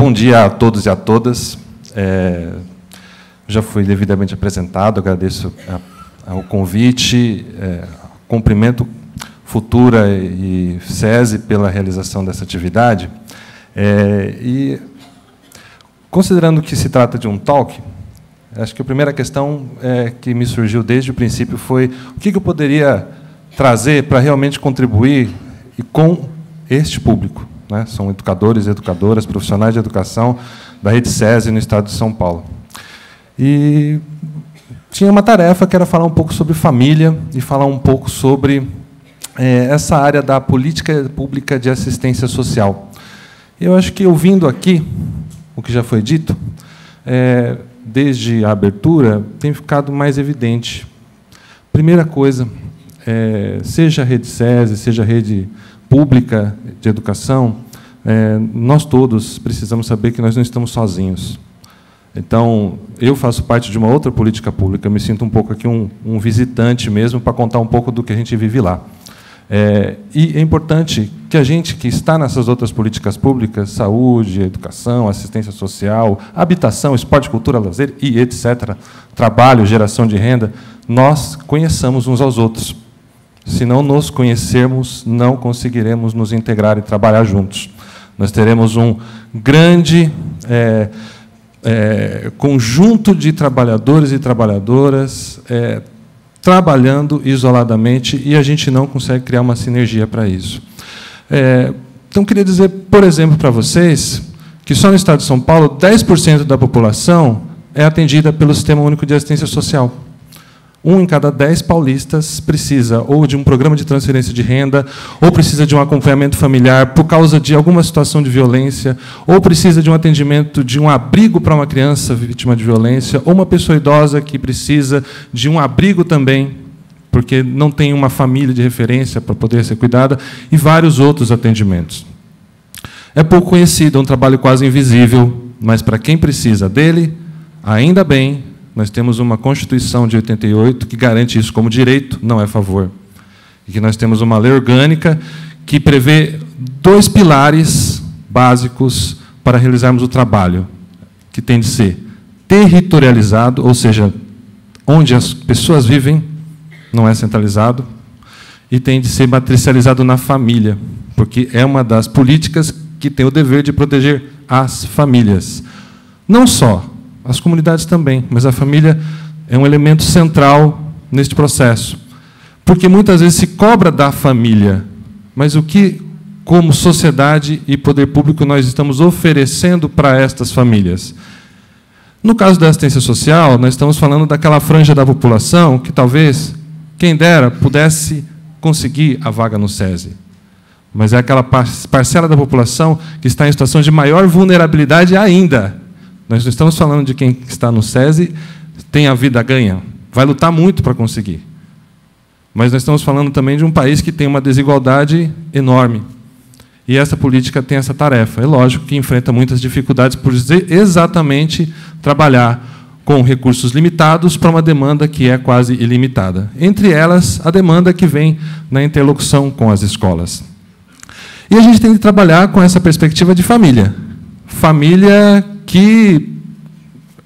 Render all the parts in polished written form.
bom dia a todos e a todas. Já fui devidamente apresentado, agradeço ao convite, cumprimento Futura e SESI pela realização dessa atividade. E, considerando que se trata de um talk, acho que a primeira questão que me surgiu desde o princípio foi o que eu poderia trazer para realmente contribuir e com este público, né? São educadores e educadoras, profissionais de educação da rede SESI no estado de São Paulo. E tinha uma tarefa que era falar um pouco sobre família e falar um pouco sobre essa área da política pública de assistência social. Eu acho que, ouvindo aqui o que já foi dito, desde a abertura, tem ficado mais evidente. Primeira coisa, seja a rede SESI, seja a rede pública de educação, nós todos precisamos saber que nós não estamos sozinhos. Então, eu faço parte de uma outra política pública, me sinto um pouco aqui um visitante mesmo, para contar um pouco do que a gente vive lá. E é importante que a gente que está nessas outras políticas públicas, saúde, educação, assistência social, habitação, esporte, cultura, lazer e etc., trabalho, geração de renda, nós conheçamos uns aos outros. Se não nos conhecermos, não conseguiremos nos integrar e trabalhar juntos. Nós teremos um grande conjunto de trabalhadores e trabalhadoras trabalhando isoladamente e a gente não consegue criar uma sinergia para isso. Então, queria dizer, por exemplo, para vocês, que só no estado de São Paulo, 10% da população é atendida pelo Sistema Único de Assistência Social. 1 em cada 10 paulistas precisa ou de um programa de transferência de renda, ou precisa de um acompanhamento familiar por causa de alguma situação de violência, ou precisa de um atendimento, de um abrigo para uma criança vítima de violência, ou uma pessoa idosa que precisa de um abrigo também, porque não tem uma família de referência para poder ser cuidada, e vários outros atendimentos. É pouco conhecido, é um trabalho quase invisível, mas para quem precisa dele, ainda bem, nós temos uma Constituição de 88 que garante isso como direito, não é favor. E que nós temos uma lei orgânica que prevê 2 pilares básicos para realizarmos o trabalho, que tem de ser territorializado, ou seja, onde as pessoas vivem, não é centralizado, e tem de ser matricializado na família, porque é uma das políticas que tem o dever de proteger as famílias. Não só as comunidades também, mas a família é um elemento central neste processo. Porque muitas vezes se cobra da família, mas o que, como sociedade e poder público, nós estamos oferecendo para estas famílias? No caso da assistência social, nós estamos falando daquela franja da população que talvez, quem dera, pudesse conseguir a vaga no SESI. Mas é aquela parcela da população que está em situação de maior vulnerabilidade ainda. Nós não estamos falando de quem está no SESI, tem a vida ganha, vai lutar muito para conseguir. Mas nós estamos falando também de um país que tem uma desigualdade enorme. E essa política tem essa tarefa. É lógico que enfrenta muitas dificuldades por exatamente trabalhar com recursos limitados para uma demanda que é quase ilimitada. Entre elas, a demanda que vem na interlocução com as escolas. E a gente tem que trabalhar com essa perspectiva de família. Família que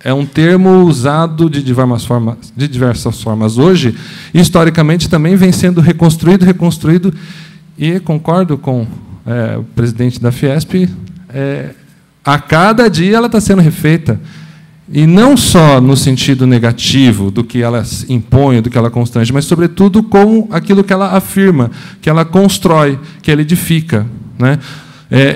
é um termo usado de diversas formas hoje, e, historicamente, também vem sendo reconstruído, e concordo com o presidente da Fiesp, a cada dia ela está sendo refeita, e não só no sentido negativo do que ela impõe, do que ela constrange, mas, sobretudo, com aquilo que ela afirma, que ela constrói, que ela edifica, né?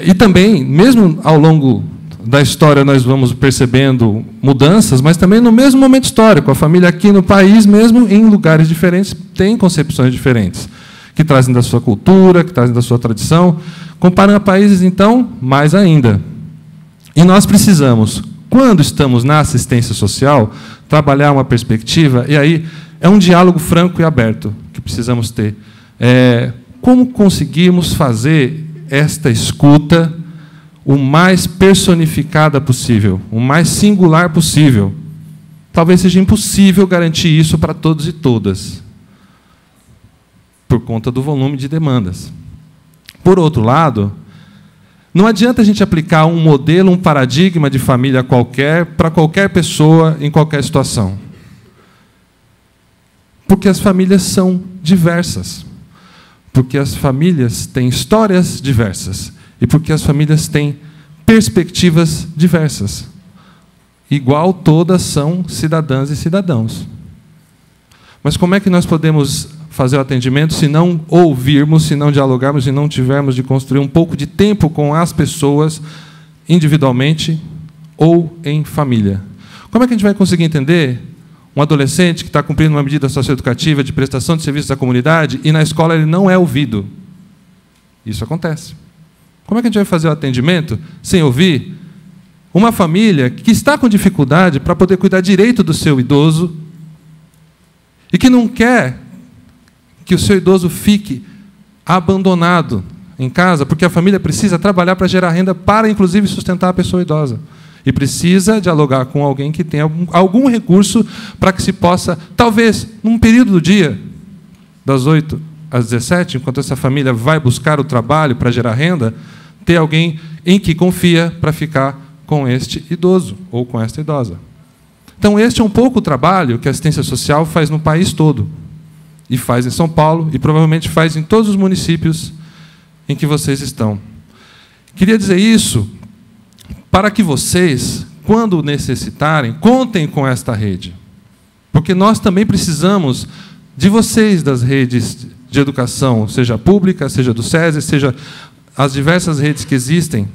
E também, mesmo ao longo da história, nós vamos percebendo mudanças, mas também no mesmo momento histórico. A família aqui no país, mesmo em lugares diferentes, tem concepções diferentes, que trazem da sua cultura, que trazem da sua tradição. Comparando a países, então, mais ainda. E nós precisamos, quando estamos na assistência social, trabalhar uma perspectiva, e aí é um diálogo franco e aberto que precisamos ter. Como conseguimos fazer esta escuta o mais personificada possível, o mais singular possível. Talvez seja impossível garantir isso para todos e todas, por conta do volume de demandas. Por outro lado, Não adianta a gente aplicar um modelo, um paradigma de família qualquer para qualquer pessoa em qualquer situação. Porque as famílias são diversas. Porque as famílias têm histórias diversas. E porque as famílias têm perspectivas diversas. Igual todas são cidadãs e cidadãos. Mas como é que nós podemos fazer o atendimento se não ouvirmos, se não dialogarmos, se não tivermos de construir um pouco de tempo com as pessoas, individualmente ou em família? Como é que a gente vai conseguir entender um adolescente que está cumprindo uma medida socioeducativa de prestação de serviços à comunidade e na escola ele não é ouvido? Isso acontece. Como é que a gente vai fazer o atendimento sem ouvir uma família que está com dificuldade para poder cuidar direito do seu idoso e que não quer que o seu idoso fique abandonado em casa, porque a família precisa trabalhar para gerar renda para, inclusive, sustentar a pessoa idosa. E precisa dialogar com alguém que tenha algum recurso para que se possa, talvez, num período do dia, das 8 às 17, enquanto essa família vai buscar o trabalho para gerar renda, ter alguém em que confia para ficar com este idoso ou com esta idosa. Então, este é um pouco o trabalho que a assistência social faz no país todo. E faz em São Paulo, e provavelmente faz em todos os municípios em que vocês estão. Queria dizer isso para que vocês, quando necessitarem, contem com esta rede. Porque nós também precisamos de vocês, das redes de educação, seja pública, seja do SESI, seja as diversas redes que existem.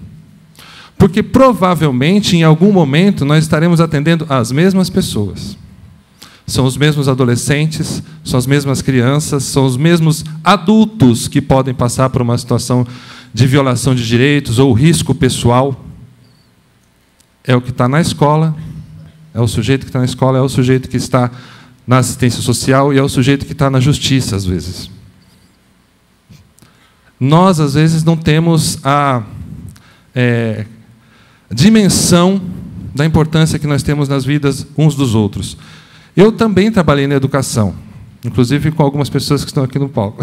Porque, provavelmente, em algum momento, nós estaremos atendendo as mesmas pessoas. São os mesmos adolescentes, são as mesmas crianças, são os mesmos adultos que podem passar por uma situação de violação de direitos ou risco pessoal. É o que está na escola, é o sujeito que está na escola, é o sujeito que está na assistência social e é o sujeito que está na justiça, às vezes. Nós, às vezes, não temos a dimensão da importância que nós temos nas vidas uns dos outros. Eu também trabalhei na educação, inclusive com algumas pessoas que estão aqui no palco,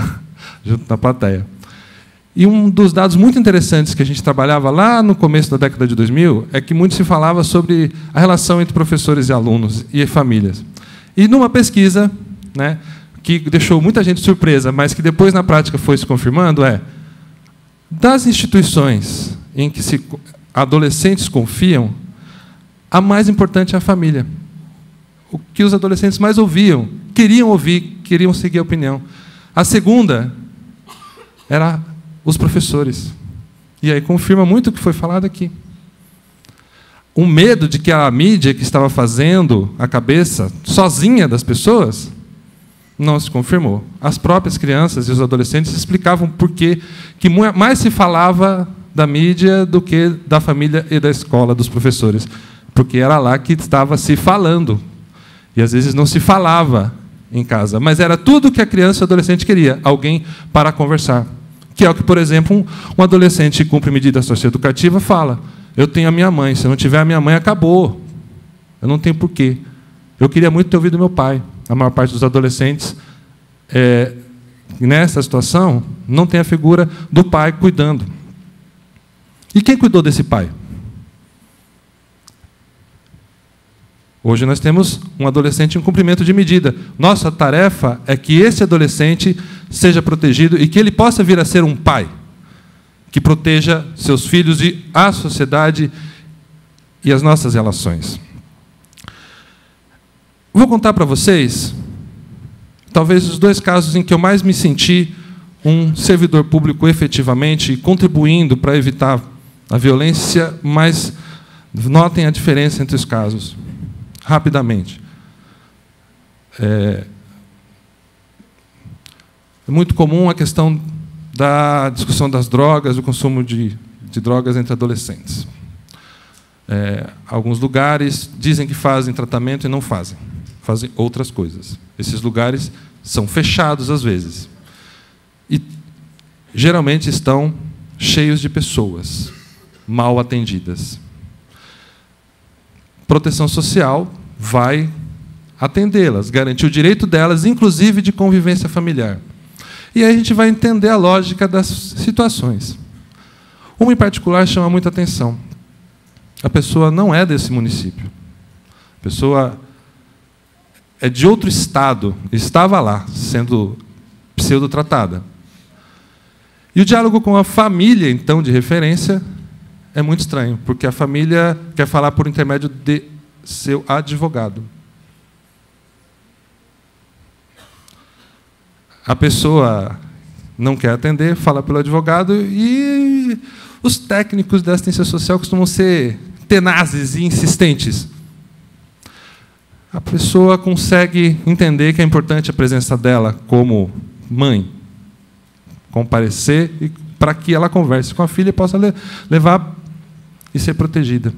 junto na plateia. E um dos dados muito interessantes que a gente trabalhava lá no começo da década de 2000 é que muito se falava sobre a relação entre professores e alunos e famílias. E numa pesquisa, né, que deixou muita gente surpresa, mas que depois na prática foi se confirmando, das instituições em que adolescentes confiam, a mais importante é a família. O que os adolescentes mais ouviam, queriam ouvir, queriam seguir a opinião. A segunda era os professores. E aí confirma muito o que foi falado aqui. O medo de que a mídia que estava fazendo a cabeça sozinha das pessoas não se confirmou. As próprias crianças e os adolescentes explicavam por que mais se falava da mídia do que da família e da escola, dos professores. Porque era lá que estava se falando. E, às vezes, não se falava em casa. Mas era tudo que a criança e o adolescente queria, alguém para conversar. Que é o que, por exemplo, um adolescente que cumpre medida socioeducativa fala: eu tenho a minha mãe, se eu não tiver a minha mãe, acabou. Eu não tenho porquê. Eu queria muito ter ouvido meu pai. A maior parte dos adolescentes, nessa situação, não tem a figura do pai cuidando. E quem cuidou desse pai? Hoje nós temos um adolescente em cumprimento de medida. Nossa tarefa é que esse adolescente seja protegido e que ele possa vir a ser um pai que proteja seus filhos e a sociedade e as nossas relações. Vou contar para vocês, talvez, os 2 casos em que eu mais me senti um servidor público efetivamente contribuindo para evitar a violência, mas notem a diferença entre os casos. Rapidamente. É muito comum a questão da discussão das drogas, do consumo de drogas entre adolescentes. Alguns lugares dizem que fazem tratamento e não fazem. Fazem outras coisas. Esses lugares são fechados, às vezes. E, geralmente, estão cheios de pessoas mal atendidas. Proteção social vai atendê-las, garantir o direito delas, inclusive de convivência familiar. E aí a gente vai entender a lógica das situações. Uma em particular chama muita atenção. A pessoa não é desse município. A pessoa é de outro estado, estava lá, sendo pseudo-tratada. E o diálogo com a família, então, de referência, é muito estranho, porque a família quer falar por intermédio de seu advogado. A pessoa não quer atender, fala pelo advogado, e os técnicos da assistência social costumam ser tenazes e insistentes. A pessoa consegue entender que é importante a presença dela como mãe, comparecer, e para que ela converse com a filha e possa levar e ser protegida.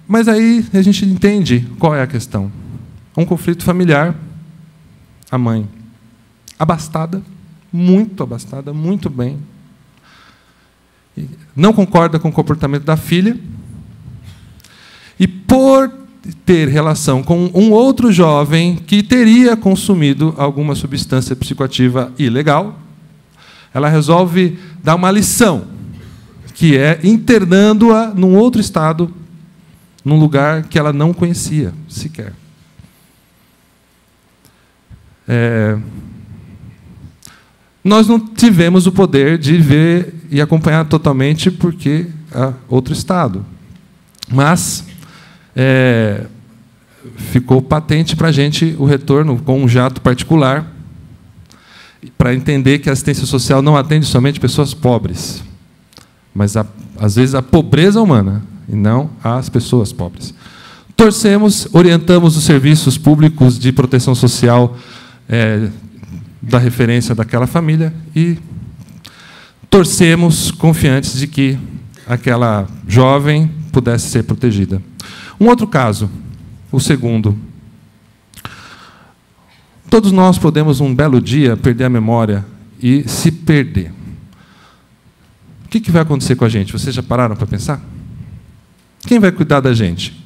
Mas aí a gente entende qual é a questão. Um conflito familiar, a mãe abastada, muito bem, não concorda com o comportamento da filha, e por ter relação com um outro jovem que teria consumido alguma substância psicoativa ilegal, ela resolve dar uma lição, que é internando-a num outro estado, num lugar que ela não conhecia sequer. Nós não tivemos o poder de ver e acompanhar totalmente, porque é outro estado. Mas ficou patente para a gente o retorno com um jato particular, para entender que a assistência social não atende somente pessoas pobres, mas, às vezes, a pobreza humana, e não as pessoas pobres. Torcemos, orientamos os serviços públicos de proteção social da referência daquela família e torcemos, confiantes de que aquela jovem pudesse ser protegida. Um outro caso, o segundo. Todos nós podemos, um belo dia, perder a memória e se perder. O que vai acontecer com a gente? Vocês já pararam para pensar? Quem vai cuidar da gente?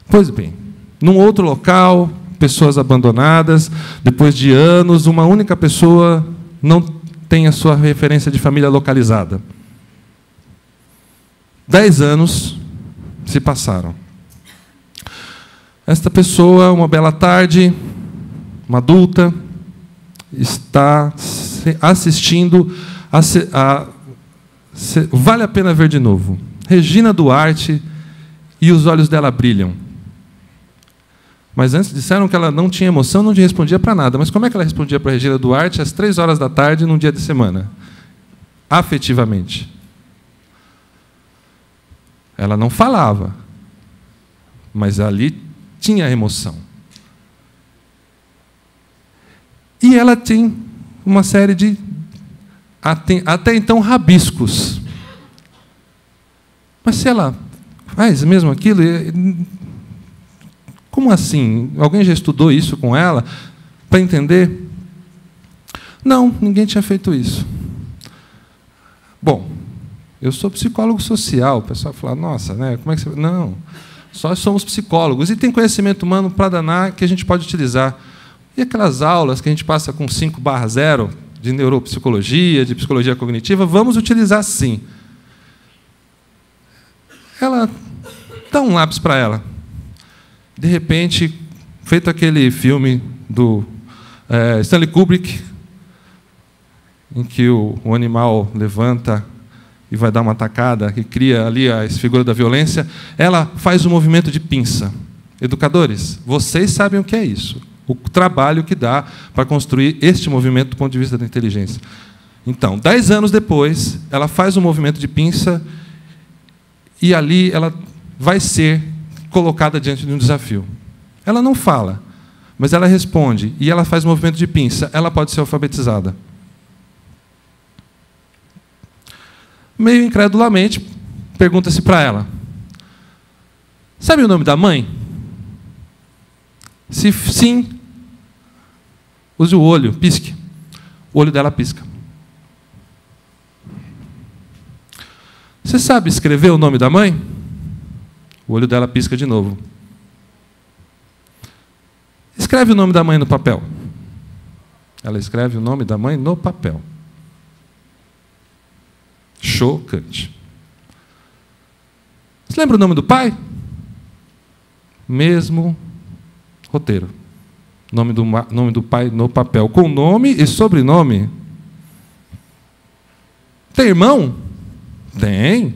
Pois bem, num outro local, pessoas abandonadas, depois de anos, uma única pessoa não tem a sua referência de família localizada. 10 anos se passaram. Esta pessoa, uma bela tarde, uma adulta, está assistindo vale a pena ver de novo. Regina Duarte, e os olhos dela brilham. Mas antes disseram que ela não tinha emoção, não respondia para nada. Mas como é que ela respondia para Regina Duarte às 3 da tarde, num dia de semana? Afetivamente. Ela não falava, mas ali tinha emoção. E ela tem uma série de, até então, rabiscos. Mas se ela faz mesmo aquilo, como assim? Alguém já estudou isso com ela para entender? Não, ninguém tinha feito isso. Bom, eu sou psicólogo social. O pessoal fala, nossa, né? Como é que você... Não, só somos psicólogos. E tem conhecimento humano para danar que a gente pode utilizar. E aquelas aulas que a gente passa com 5/0 de neuropsicologia, de psicologia cognitiva, vamos utilizar sim. Ela dá um lápis para ela. De repente, feito aquele filme do Stanley Kubrick, em que o animal levanta e vai dar uma atacada, que cria ali a figura da violência, ela faz um movimento de pinça. Educadores, vocês sabem o que é isso. O trabalho que dá para construir este movimento do ponto de vista da inteligência. Então, 10 anos depois, ela faz um movimento de pinça e ali ela vai ser colocada diante de um desafio. Ela não fala, mas ela responde, e ela faz um movimento de pinça. Ela pode ser alfabetizada. Meio incredulamente, pergunta-se para ela, sabe o nome da mãe? Se sim, use o olho, pisque. O olho dela pisca. Você sabe escrever o nome da mãe? O olho dela pisca de novo. Escreve o nome da mãe no papel. Ela escreve o nome da mãe no papel. Chocante. Você lembra o nome do pai? Mesmo roteiro. Nome do pai no papel, com nome e sobrenome. Tem irmão? Tem.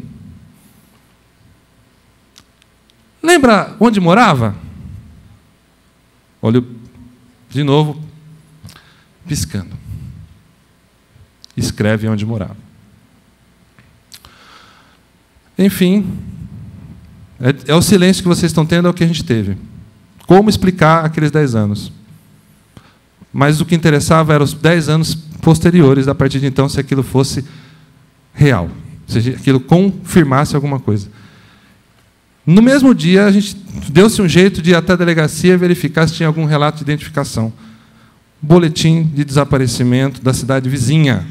Lembra onde morava? Olha, de novo, piscando. Escreve onde morava. Enfim, é o silêncio que vocês estão tendo, é o que a gente teve. Como explicar aqueles 10 anos? Mas o que interessava eram os 10 anos posteriores, a partir de então, se aquilo fosse real, se aquilo confirmasse alguma coisa. No mesmo dia, a gente deu-se um jeito de ir até a delegacia verificar se tinha algum relato de identificação. Boletim de desaparecimento da cidade vizinha.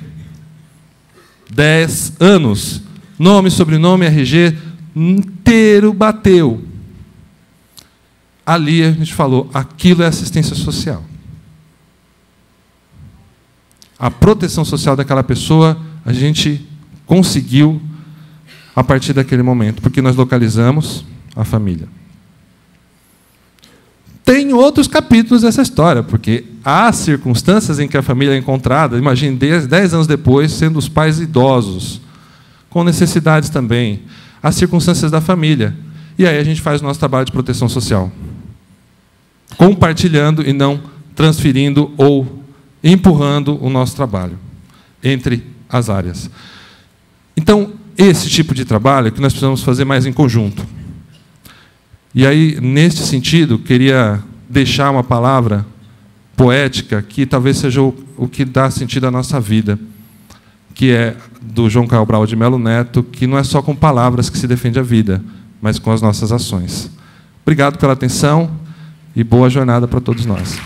10 anos. Nome, sobrenome, RG, inteiro bateu. Ali a gente falou, aquilo é assistência social. A proteção social daquela pessoa, a gente conseguiu a partir daquele momento, porque nós localizamos a família. Tem outros capítulos dessa história, porque há circunstâncias em que a família é encontrada, imagine, 10 anos depois, sendo os pais idosos, com necessidades também, as circunstâncias da família. E aí a gente faz o nosso trabalho de proteção social, compartilhando e não transferindo ou empurrando o nosso trabalho entre as áreas. Então, esse tipo de trabalho é que nós precisamos fazer mais em conjunto. E aí, neste sentido, queria deixar uma palavra poética que talvez seja o que dá sentido à nossa vida, que é do João Cabral de Melo Neto, que não é só com palavras que se defende a vida, mas com as nossas ações. Obrigado pela atenção e boa jornada para todos nós.